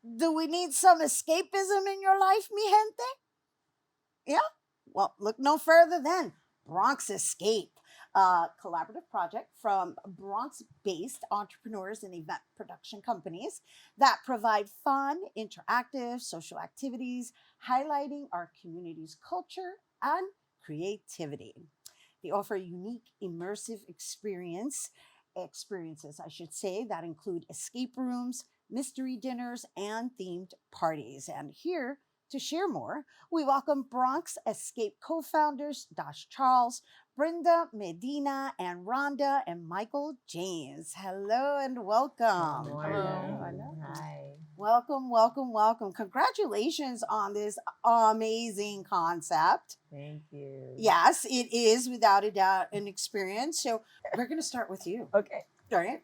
Do we need some escapism in your life, mi gente? Yeah? Well, look no further than Bronx Escape, a collaborative project from Bronx based entrepreneurs and event production companies that provide fun, interactive social activities highlighting our community's culture and creativity. They offer unique, immersive experiences, I should say, that include escape rooms, mystery dinners, and themed parties. And here to share more, we welcome Bronx Escape co-founders Dash Charles, Brenda Medina, and Rhonda and Michael James. Hello and welcome. Hello. Hi. Welcome, welcome, welcome. Congratulations on this amazing concept. Thank you. Yes, it is without a doubt an experience. So we're going to start with you. Okay. All right.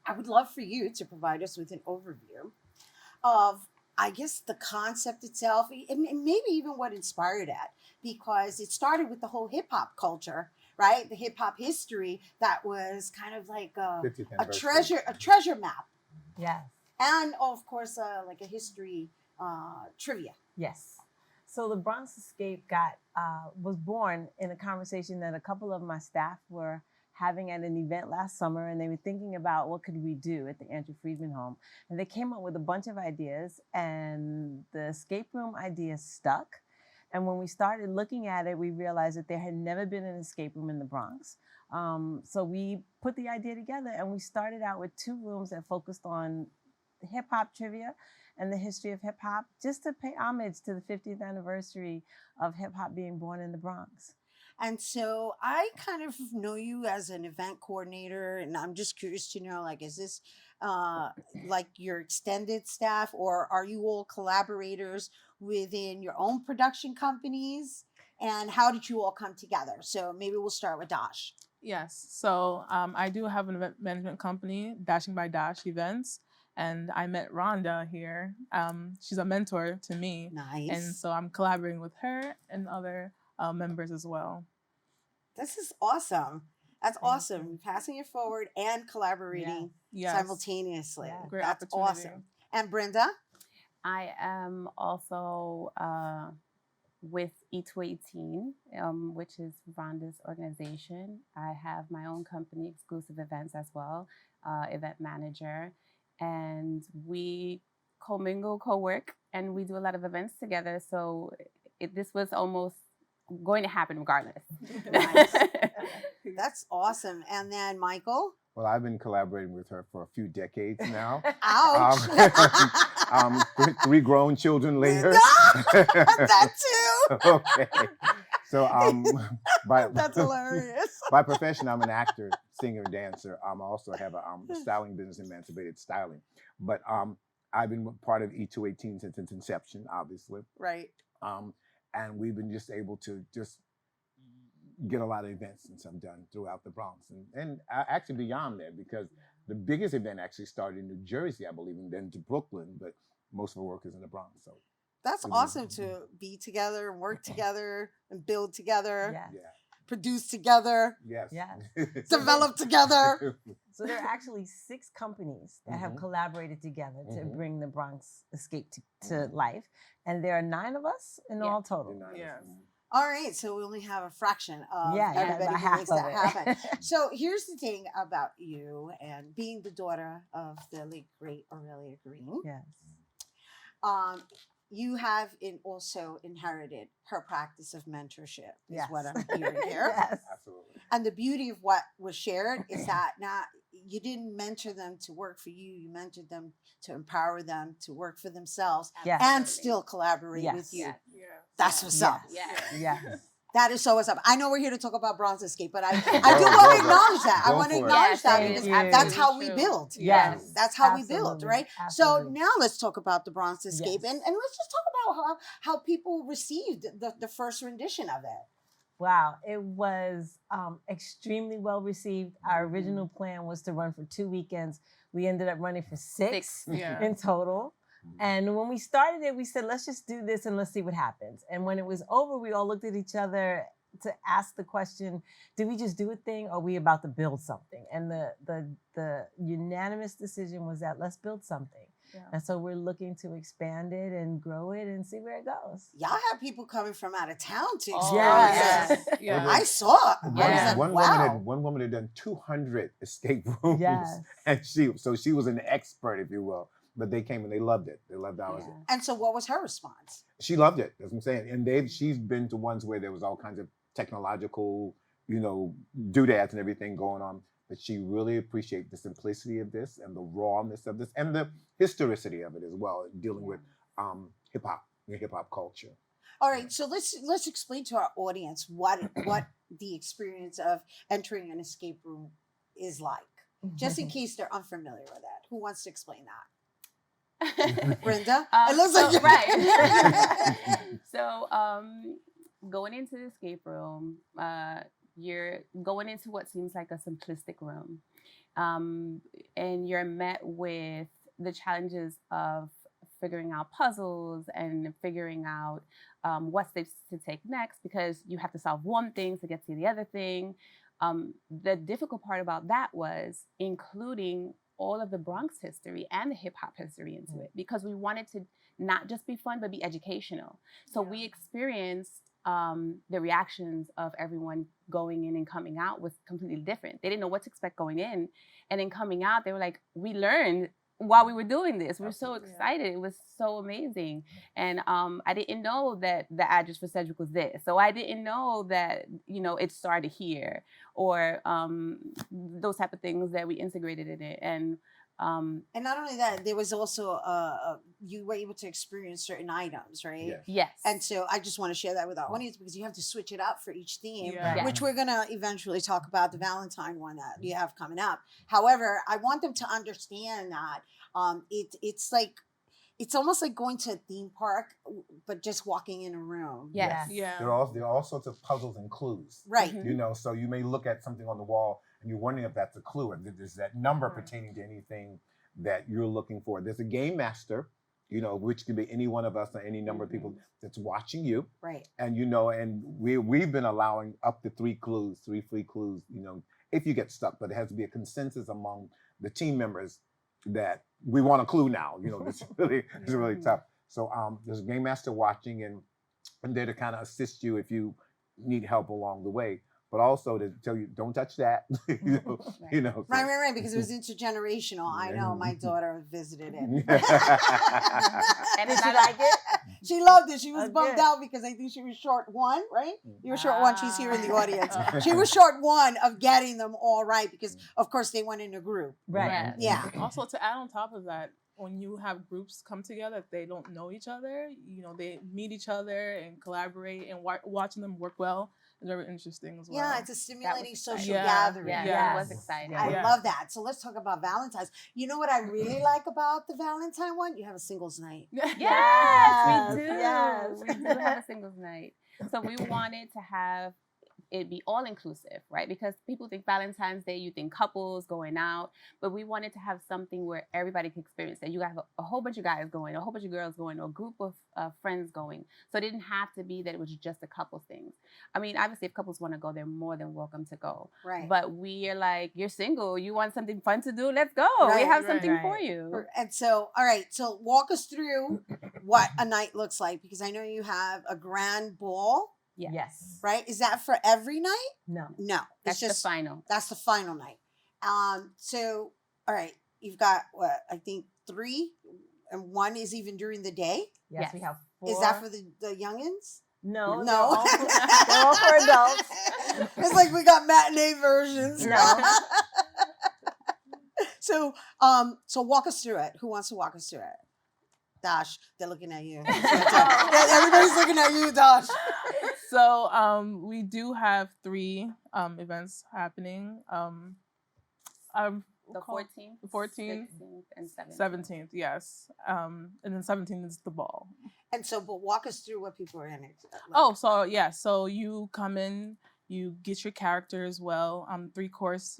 I would love for you to provide us with an overview of, I guess, the concept itself, and maybe even what inspired it, because it started with the whole hip hop culture, right? The hip hop history that was kind of like a treasure map, Yes. and of course, like a history trivia. Yes. So the Bronx Escape was born in a conversation that a couple of my staff were having at an event last summer, and they were thinking about what could we do at the Andrew Friedman home. And they came up with a bunch of ideas, and the escape room idea stuck. And when we started looking at it, we realized that there had never been an escape room in the Bronx. So we put the idea together, and we started out with 2 rooms that focused on hip hop trivia and the history of hip hop, just to pay homage to the 50th anniversary of hip hop being born in the Bronx. And so I kind of know you as an event coordinator, and I'm just curious to know, like, is this like your extended staff, or are you all collaborators within your own production companies? And how did you all come together? So maybe we'll start with Dash. Yes. So I do have an event management company, Dashing by Dash Events. And I met Rhonda here. She's a mentor to me. Nice. And so I'm collaborating with her and other members as well. This is awesome. That's awesome. Passing it forward and collaborating simultaneously. Yeah. Great That's opportunity. awesome. And Brenda? I am also with E218, which is Rhonda's organization. I have my own company, Exclusive Events as well, event manager. And we commingle, co-work, and we do a lot of events together. So this was almost going to happen regardless. Nice. That's awesome. And then Michael? Well, I've been collaborating with her for a few decades now. Ouch. 3 grown children later. That too. Okay. So That's hilarious. by profession, I'm an actor, singer, and dancer. I also have a styling business, Emancipated Styling. But I've been part of E218 since its inception, obviously. Right. And we've been just able to just get a lot of events and stuff done throughout the Bronx, and actually beyond that, because the biggest event actually started in New Jersey, I believe, and then to Brooklyn, but most of our work is in the Bronx. So that's awesome to be together and work together and build together, Yeah. produce together, Yes. develop together. So there are actually 6 companies that have collaborated together to bring the Bronx Escape to life. And there are 9 of us in all total. Yes. All right, so we only have a fraction of Yeah, everybody about who half makes of that it. happen. So here's the thing about you, and being the daughter of the late great Aurelia Green. Yes. You have also inherited her practice of mentorship, is Yes. what I'm hearing here. Yes. Absolutely. And the beauty of what was shared is that you didn't mentor them to work for you mentored them to empower them to work for themselves Yes. and still collaborate Yes. with you. Yeah. That's what's up. Yes. That is so what's up. I know we're here to talk about Bronx Escape, but I do want to acknowledge that. I Go want to for it. acknowledge Yes, that it because is that's how we absolutely build. true. Yes. That's how we build, Absolutely. right? Absolutely. So now let's talk about the Bronx Escape, Yes. and let's just talk about how people received the first rendition of it. Wow, it was extremely well received. Our original plan was to run for 2 weekends. We ended up running for 6 Yeah. in total. And when we started it, we said, let's just do this and let's see what happens. And when it was over, we all looked at each other to ask the question, did we just do a thing or are we about to build something? And the unanimous decision was that let's build something. Yeah. And so we're looking to expand it and grow it and see where it goes. Y'all have people coming from out of town to Oh, experience yes. it. Yeah. I saw it. I was Yeah. like, One wow. woman had done 200 escape rooms, Yes. and she was an expert, if you will. But they came and they loved it. They loved ours. Yeah. And so what was her response? She loved it. That's what I'm saying. And she's been to ones where there was all kinds of technological, doodads and everything going on. But she really appreciated the simplicity of this and the rawness of this and the historicity of it as well, dealing with hip hop culture. All right, so let's explain to our audience what the experience of entering an escape room is like, just in case they're unfamiliar with that. Who wants to explain that? Brenda? It looks like right. So going into the escape room, you're going into what seems like a simplistic room, and you're met with the challenges of figuring out puzzles and figuring out what steps to take next, because you have to solve one thing to get to the other thing. The difficult part about that was including all of the Bronx history and the hip hop history into it, because we wanted to not just be fun, but be educational. So we experienced the reactions of everyone going in and coming out was completely different. They didn't know what to expect going in. And then coming out, they were like, we learned while we were doing this. We're so excited. It was so amazing. And I didn't know that the address for Sedgwick was this. So I didn't know that, it started here, or those type of things that we integrated in it. And not only that, there was also you were able to experience certain items, right? Yes. And so I just want to share that with our audience, because you have to switch it up for each theme, Yeah. which we're going to eventually talk about the Valentine one that you have coming up. However, I want them to understand that it's like, it's almost like going to a theme park, but just walking in a room. Yes. Yeah. There are all sorts of puzzles and clues. Right. Mhm. So you may look at something on the wall and you're wondering if that's a clue, or there's that number pertaining to anything that you're looking for. There's a game master, which can be any one of us or any number of people that's watching you. Right. And and we've been allowing up to 3 free clues, if you get stuck, but it has to be a consensus among the team members that we want a clue now. It's really tough. So there's a game master watching and there to kind of assist you if you need help along the way, but also to tell you, don't touch that. So. Right, because it was intergenerational. I know my daughter visited it. And did she like it? She loved it. She was Oh, bummed good. out because I think she was short one, right? You were short one. She's here in the audience. She was short one of getting them all right, because of course they went in a group. Right. Yeah. Also, to add on top of that, when you have groups come together, they don't know each other. They meet each other and collaborate, and watching them work well is very interesting as well. Yeah, it's a stimulating social exciting. gathering. Yeah, Yes. it was exciting. I love that. So let's talk about Valentine's. You know what I really like about the Valentine one? You have a singles night. Yes, we do. Yes. We do have a singles night. So we wanted to have it be all inclusive, right? Because people think Valentine's Day, you think couples going out, but we wanted to have something where everybody can experience that. You have a whole bunch of guys going, a whole bunch of girls going, or a group of friends going. So it didn't have to be that it was just a couple things. I mean, obviously, if couples want to go, they're more than welcome to go. Right. But we are like, you're single, you want something fun to do? Let's go. Right, we have right, something right. for you. And so, all right. So walk us through what a night looks like, because I know you have a grand ball, Yeah. Yes. right? Is that for every night? No. No, That's it's just the final. that's the final night. So all right, you've got what, I think 3, and 1 is even during the day. Yes, we Yes. have 4. Is that for the youngins? No. No. They're all for adults. It's like we got matinee versions. No. So walk us through it. Who wants to walk us through it? Dash, they're looking at you. Everybody's looking at you, Dash. So we do have 3 events happening. The 14th, the 14th, 16th, and 17th. 17th, yes. And then 17th is the ball. And so, but walk us through what people are in it. Oh, so yeah, so you come in, you get your character as well. 3-course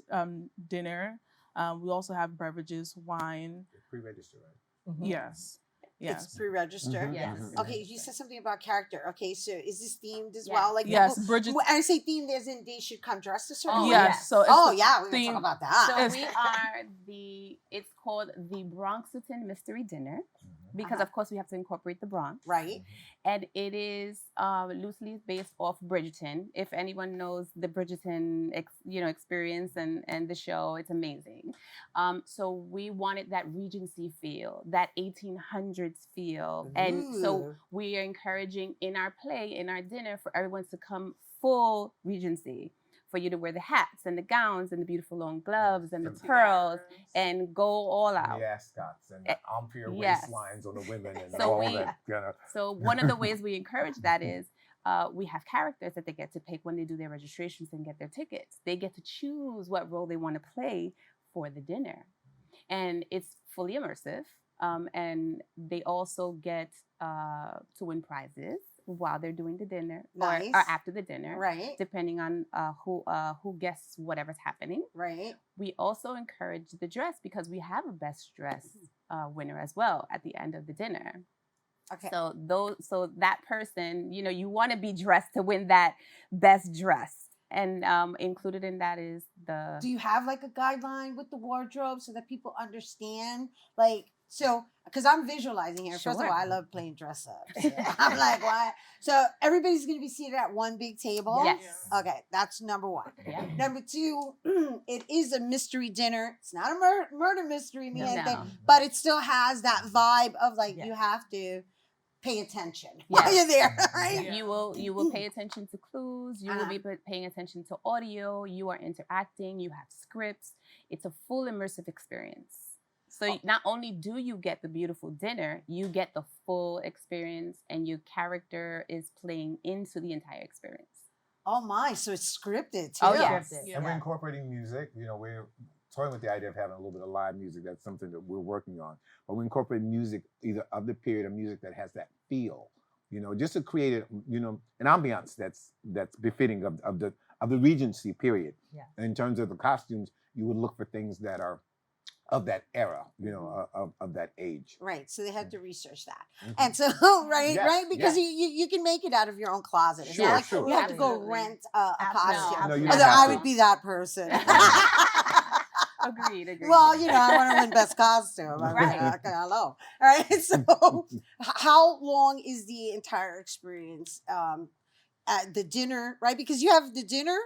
dinner. We also have beverages, wine. Pre-register, right? Yes. Yes. It's pre-registered. Mhm, Yes. mhm. Okay, you said something about character. Okay, so is this themed as Yes. well? Like Yes, people, Bridget. when I say themed, as in they should come dressed a certain Oh, way. Yes. yes. So it's Oh the yeah, we're gonna theme. talk about that. So It's- we are it's called the Bronxitan Mystery Dinner because of course we have to incorporate the Bronx. Right. And it is loosely based off Bridgerton. If anyone knows the Bridgerton experience and the show, it's amazing. So we wanted that Regency feel, that 1800s feel. And so Ooh. we are encouraging in our play, in our dinner, for everyone to come full Regency, for you to wear the hats and the gowns and the beautiful long gloves and the pearls and go all out. The ascots and the ampere Yes. waistlines on the women and So all we- that kind of. So one of the ways we encourage that is we have characters that they get to pick when they do their registrations and get their tickets. They get to choose what role they want to play for the dinner. And it's fully immersive. And they also get to win prizes while they're doing the dinner Nice. or after the dinner, Right. depending on who guesses whatever's happening. Right. We also encourage the dress because we have a best dress winner as well at the end of the dinner. Okay. So that person, you want to be dressed to win that best dress. And included in that is the. Do you have like a guideline with the wardrobe so that people understand? Like, so, because I'm visualizing here. First of Sure. all, I love playing dress up. So I'm like, why? So everybody's going to be seated at one big table. Yes. Okay, that's number one. Yeah. Number two, it is a mystery dinner. It's not a murder mystery, mi No. gente, but it still has that vibe of like Yes. you have to pay attention Yes. while you're there, right? Yeah. You will pay attention to clues. You will be paying attention to audio. You are interacting. You have scripts. It's a full immersive experience. So not only do you get the beautiful dinner, you get the full experience, and your character is playing into the entire experience. Oh my, so it's scripted too. Oh, yes. Scripted. And we're incorporating music. We're toying with the idea of having a little bit of live music. That's something that we're working on. But we incorporate music either of the period or music that has that feel. Just to create an ambiance that's befitting of the Regency period. Yeah. In terms of the costumes, you would look for things that are of that era, of that age. Right. So they had to research that. Mhm. And so, right, Yes, right? Because yes. you can make it out of your own closet. It's Sure, not like sure. you have to go Absolutely. rent a Absolutely. costume. No, you Although don't have I to. would be that person. Agreed. Well, I want to win best costume. I mean, Right. okay, hello. All right. So how long is the entire experience at the dinner, right? Because you have the dinner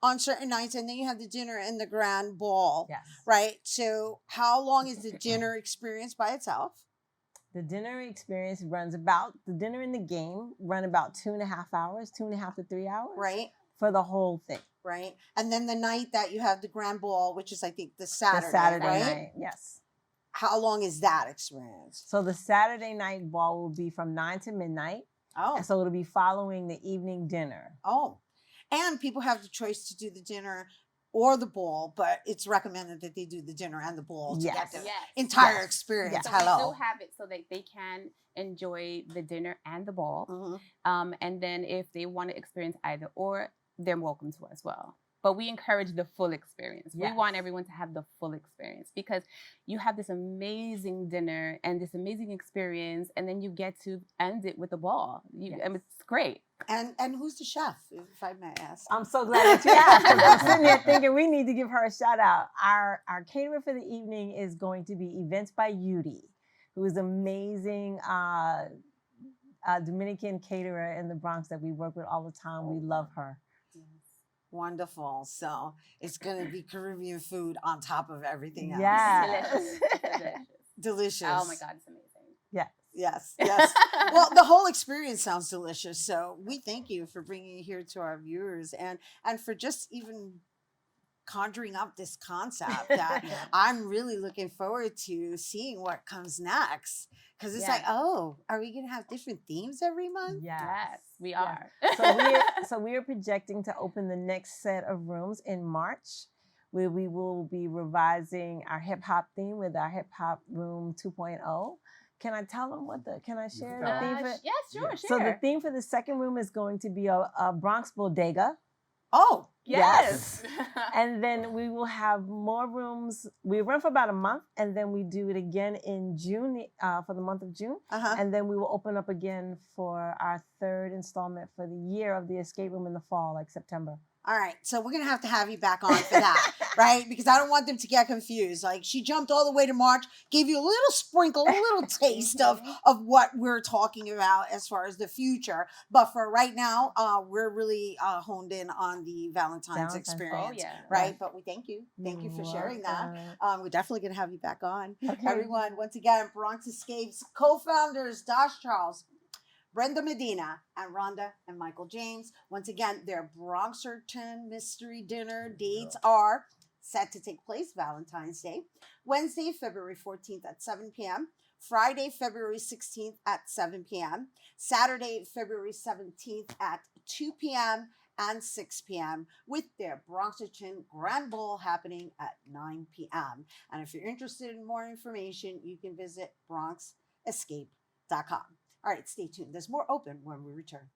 on certain nights and then you have the dinner and the grand ball, Yes. right? So how long is the dinner experience by itself? The dinner experience the dinner and the game run about 2.5 hours, 2.5 to 3 hours. Right. For the whole thing. Right. And then the night that you have the grand ball, which is I think the Saturday, The Saturday right? night. Yes. How long is that experience? So the Saturday night ball will be from 9 to midnight. Oh. And so it'll be following the evening dinner. Oh. And people have the choice to do the dinner or the ball, but it's recommended that they do the dinner and the ball to get the entire Yes. experience. Yes. So Hello. we do have it so that they can enjoy the dinner and the ball. Mhm. And then if they want to experience either or, they're welcome to as well. But we encourage the full experience. Yes. We want everyone to have the full experience because you have this amazing dinner and this amazing experience, and then you get to end it with a ball. I mean, it's great. And who's the chef, if I may ask? I'm so glad that you asked. 'Cause I'm sitting there thinking we need to give her a shout out. Our caterer for the evening is going to be Events by Yudi, who is amazing Dominican caterer in the Bronx that we work with all the time. We love her. Wonderful. So it's going to be Caribbean food on top of everything else. Yes. Delicious. Delicious. Delicious. Oh my God, it's amazing. Yes. Yes, yes. Well, the whole experience sounds delicious. So we thank you for bringing it here to our viewers and for just even conjuring up this concept that I'm really looking forward to seeing what comes next. Because it's like, oh, are we going to have different themes every month? Yes, we are. So we are projecting to open the next set of rooms in March, where we will be revising our hip hop theme with our hip hop room 2.0. Can I tell them can I share the theme for? Yes, sure, So the theme for the second room is going to be a Bronx bodega. Oh, Yes. And then we will have more rooms. We run for about a month, and then we do it again in June for the month of June. Uh-huh. And then we will open up again for our third installment for the year of the escape room in the fall, like September. All right, so we're gonna have to have you back on for that, right? Because I don't want them to get confused. Like she jumped all the way to March, gave you a little sprinkle, a little taste of what we're talking about as far as the future. But for right now, we're really honed in on the Valentine's experience, Oh, yeah. right? But we thank you for You're sharing that. welcome. We're definitely gonna have you back on. Okay. Everyone, once again, Bronx Escape's co-founders, Dosh Charles, Brenda Medina, and Rhonda and Michael James. Once again, their Bronxerton Mystery Dinner dates are set to take place Valentine's Day, Wednesday, February 14th at 7 p.m., Friday, February 16th at 7 p.m., Saturday, February 17th at 2 p.m., and 6 p.m., with their Bronxerton Grand Ball happening at 9 p.m. And if you're interested in more information, you can visit BronxEscape.com. All right, stay tuned. There's more open when we return.